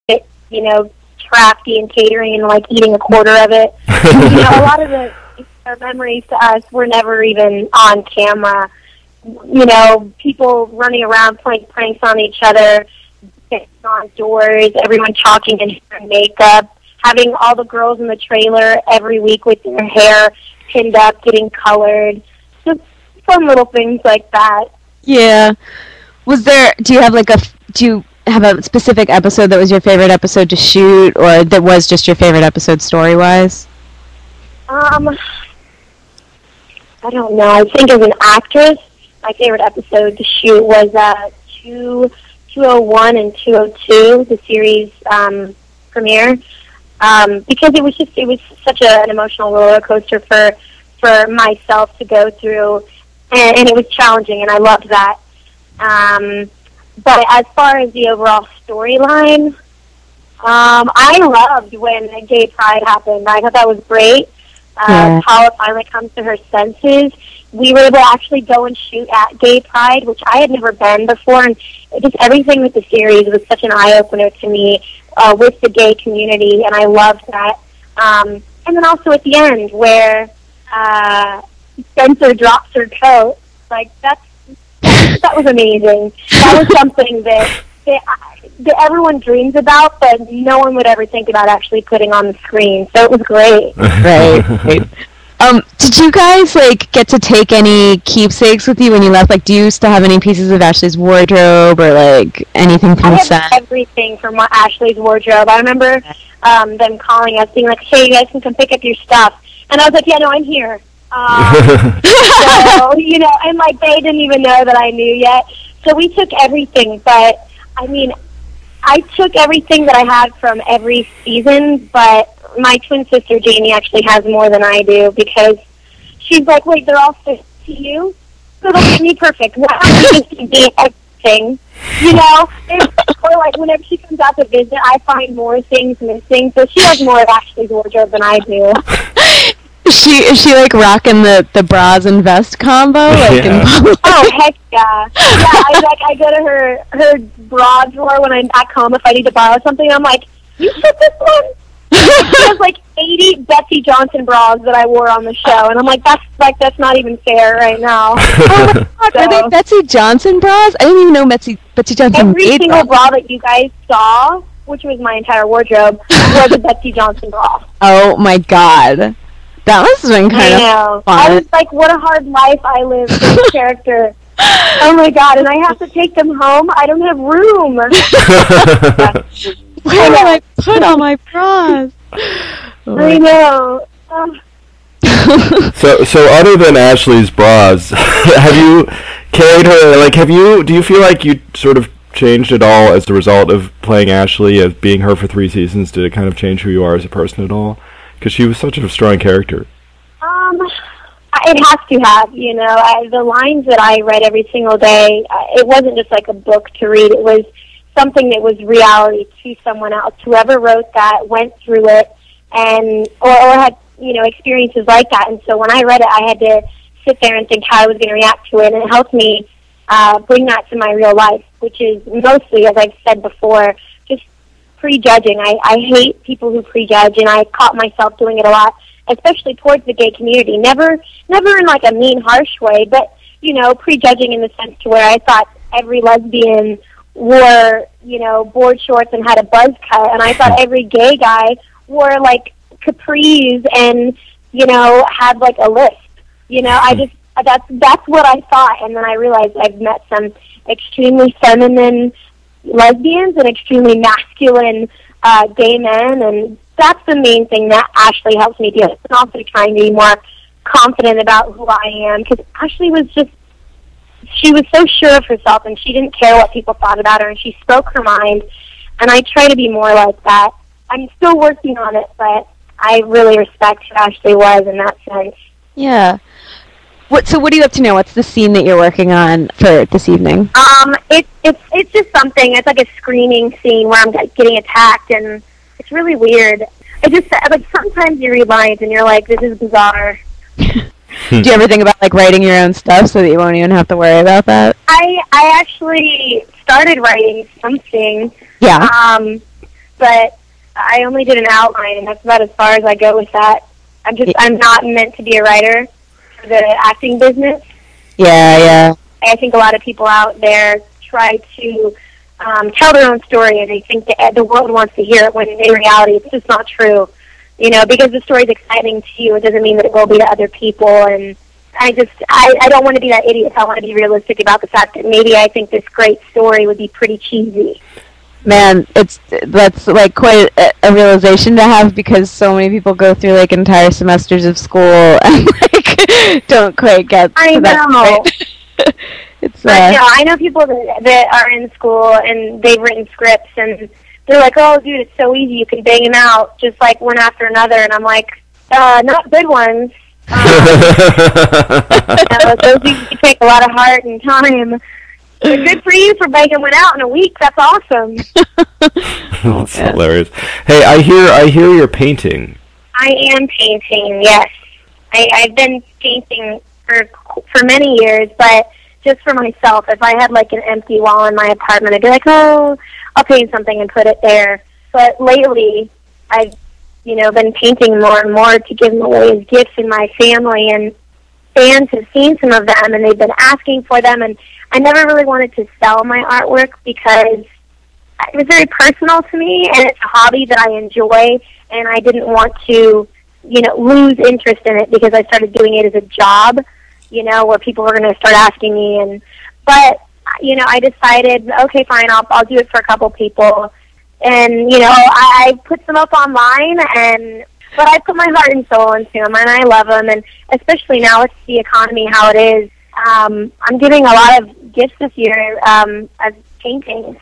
you know, crafty and catering and like eating a quarter of it. You know, a lot of our memories to us were never even on camera. You know, people running around playing pranks on each other, getting on doors, everyone talking in hair and makeup, having all the girls in the trailer every week with their hair pinned up, getting colored. Just fun little things like that. Yeah. Do you have a specific episode that was your favorite episode to shoot, or that was just your favorite episode story-wise? I don't know. I think as an actress, my favorite episode to shoot was 201 and 202, the series premiere, because it was such an emotional roller coaster for myself to go through, and it was challenging, and I loved that. But as far as the overall storyline, I loved when Gay Pride happened. I thought that was great. Paula finally comes to her senses. We were able to actually go and shoot at Gay Pride, which I had never been before, and just everything with the series was such an eye-opener to me with the gay community, and I loved that. And then also at the end where Spencer drops her coat, like that was amazing. That was something that everyone dreams about, but no one would ever think about actually putting on the screen. So it was great. Right. Did you guys get to take any keepsakes with you when you left? Like, do you still have any pieces of Ashley's wardrobe or anything from the set? I have everything from Ashley's wardrobe. I remember them calling us, being like, "Hey, you guys can come pick up your stuff," and I was like, "Yeah, no, I'm here." So, you know, and they didn't even know that I knew yet. So we took everything, but I mean, I took everything that I had from every season, but my twin sister Jamie actually has more than I do, because she's like, "Wait, they're all fit to you? So they'll fit me perfect. Why don't you just be everything?" You know? Or whenever she comes out to visit, I find more things missing, so she has more of Ashley's wardrobe than I do. Is she rocking the bras and vest combo? Oh, heck yeah. Yeah, I go to her bra drawer when I'm back home if I need to borrow something. I'm like, "You took this one?" She has 80 Betsy Johnson bras that I wore on the show, and I'm like, that's not even fair right now. Oh my God, are they Betsy Johnson bras? I didn't even know Betsy Johnson every made single bra that you guys saw, which was my entire wardrobe, was a Betsy Johnson bra. Oh my God. That must have been kind of fun. I was like, what a hard life I live for this character. Oh my God, and I have to take them home. I don't have room. Where do I put all my bras? I know. So other than Ashley's bras, have you carried her, do you feel like you sort of changed at all as a result of playing Ashley, as being her for 3 seasons? Did it kind of change who you are as a person at all? Because she was such a strong character. It has to have, you know. The lines that I read every single day, it wasn't just like a book to read. It was something that was reality to someone else. Whoever wrote that went through it and or had, you know, experiences like that. And so when I read it, I had to sit there and think how I was going to react to it. And it helped me bring that to my real life, which is mostly, as I've said before, just prejudging. I hate people who prejudge, and I caught myself doing it a lot, especially towards the gay community. Never in a mean, harsh way, but, you know, prejudging in the sense to where I thought every lesbian wore, you know, board shorts and had a buzz cut, and I thought every gay guy wore, capris and, you know, had, a lisp. You know, that's what I thought, and then I realized I've met some extremely feminine lesbians and extremely masculine gay men, and that's the main thing that Ashley helps me do. And also trying to be more confident about who I am, because Ashley was she was so sure of herself, and she didn't care what people thought about her, and she spoke her mind, and I try to be more like that. I'm still working on it, but I really respect who Ashley was in that sense. Yeah. So what are you up to now? What's the scene that you're working on for this evening? It's just something. It's like a screaming scene where I'm getting attacked, and it's really weird. It just sometimes you read lines and you're like, this is bizarre. Do you ever think about writing your own stuff so that you won't even have to worry about that? I actually started writing something. Yeah. but I only did an outline, and that's about as far as I go with that. I'm not meant to be a writer for the acting business. Yeah. I think a lot of people out there try to tell their own story, and they think that the world wants to hear it, when in reality it's just not true. Because the story's exciting to you, it doesn't mean that it will be to other people. And I don't want to be that idiot. I want to be realistic about the fact that maybe I think this great story would be pretty cheesy. Man, that's like quite a realization to have, because so many people go through like entire semesters of school and like don't quite get. I know. That it's I know people that are in school and they've written scripts and they're like, "Oh, dude, it's so easy. You can bang them out just like one after another." And I'm like, "Not good ones. Those usually take a lot of heart and time." But good for you for banging one out in a week. That's awesome. That's hilarious. Hey, I hear you're painting. I am painting. Yes, I've been painting for many years, but just for myself. If I had like an empty wall in my apartment, I'd be like, "Oh, I'll paint something and put it there." But lately, I've been painting more and more to give them away as gifts in my family, and fans have seen some of them and they've been asking for them, and I never really wanted to sell my artwork because it was very personal to me, and it's a hobby that I enjoy, and I didn't want to, lose interest in it because I started doing it as a job, where people were going to start asking me, but I decided, okay, fine, I'll do it for a couple people, and I put some up online, but I put my heart and soul into them, and I love them, and especially now with the economy how it is, I'm giving a lot of gifts this year as paintings.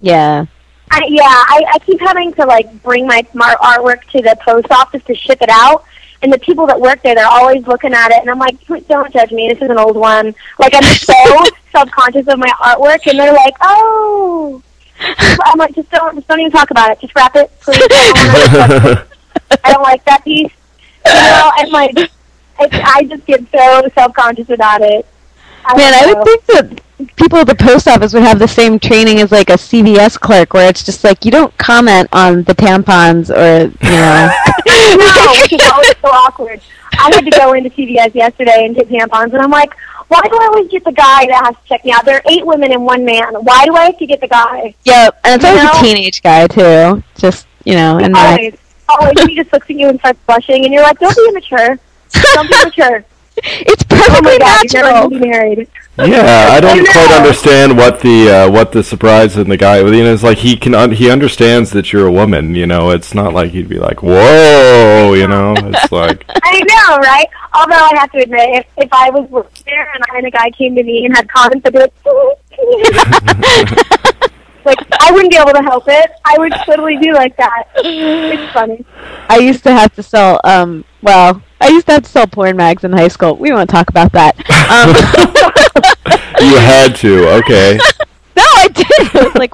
Yeah. I keep having to like bring my artwork to the post office to ship it out, and the people that work there, they're always looking at it, and I'm like, don't judge me, this is an old one. Like, I'm just so self-conscious of my artwork, and they're like, oh. I'm like, just don't even talk about it. Just wrap it, please. I don't like that piece. And like, I just get so self-conscious about it. I would think that people at the post office would have the same training as like a CVS clerk, where it's just like, you don't comment on the tampons or, No, which is always so awkward. I had to go into CVS yesterday and get tampons, and I'm like, why do I always get the guy that has to check me out? There are 8 women and 1 man. Why do I have to get the guy? Yep, and it's always a teenage guy, too. Just, and always. He just looks at you and starts blushing, and you're like, don't be immature. Don't be immature. It's perfectly natural. You're never going to be married. Yeah, I don't quite understand what the surprise in the guy. It's like he understands that you're a woman. It's not like he'd be like, whoa. It's like, I know, right? Although I have to admit, if I was working there and a guy came to me and had comments, I'd be like, like, I wouldn't be able to help it. I would totally do like that. It's funny. I used to have to sell. I used to have to sell porn mags in high school. We won't talk about that. You had to, okay. No, I did. It was like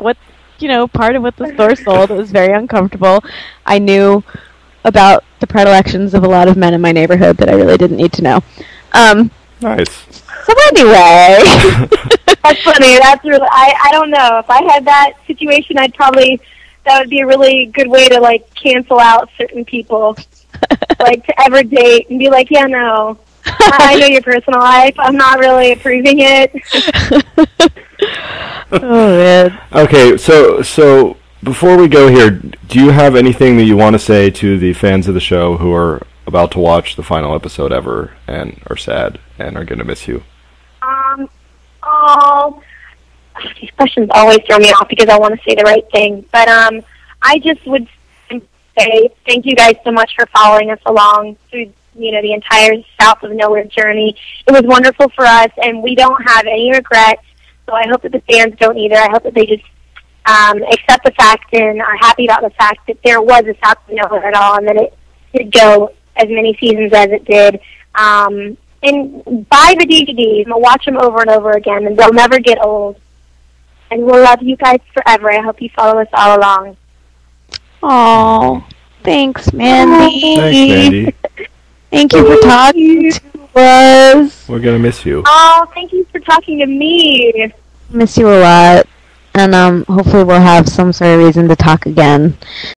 part of what the store sold. It was very uncomfortable. I knew about the predilections of a lot of men in my neighborhood that I really didn't need to know. Nice. So anyway. That's funny. That's really, I don't know. If I had that situation, that would be a really good way to like cancel out certain people. Like, to ever date and be like, yeah, no, I know your personal life. I'm not really approving it. Oh, man. Okay, so before we go here, do you have anything that you want to say to the fans of the show who are about to watch the final episode ever and are sad and are going to miss you? These questions always throw me off because I want to say the right thing. But I just would say thank you guys so much for following us along through the entire South of Nowhere journey. It was wonderful for us, and we don't have any regrets. So I hope that the fans don't either. I hope that they just accept the fact and are happy about the fact that there was a South of Nowhere at all, and that it did go as many seasons as it did. And buy the DVDs and watch them over and over again, and they'll never get old. And we'll love you guys forever. I hope you follow us all along. Oh, thanks, Mandy. Thanks, Mandy. Thank you for talking to us. We're going to miss you. Oh, thank you for talking to me. Miss you a lot. and hopefully we'll have some sort of reason to talk again.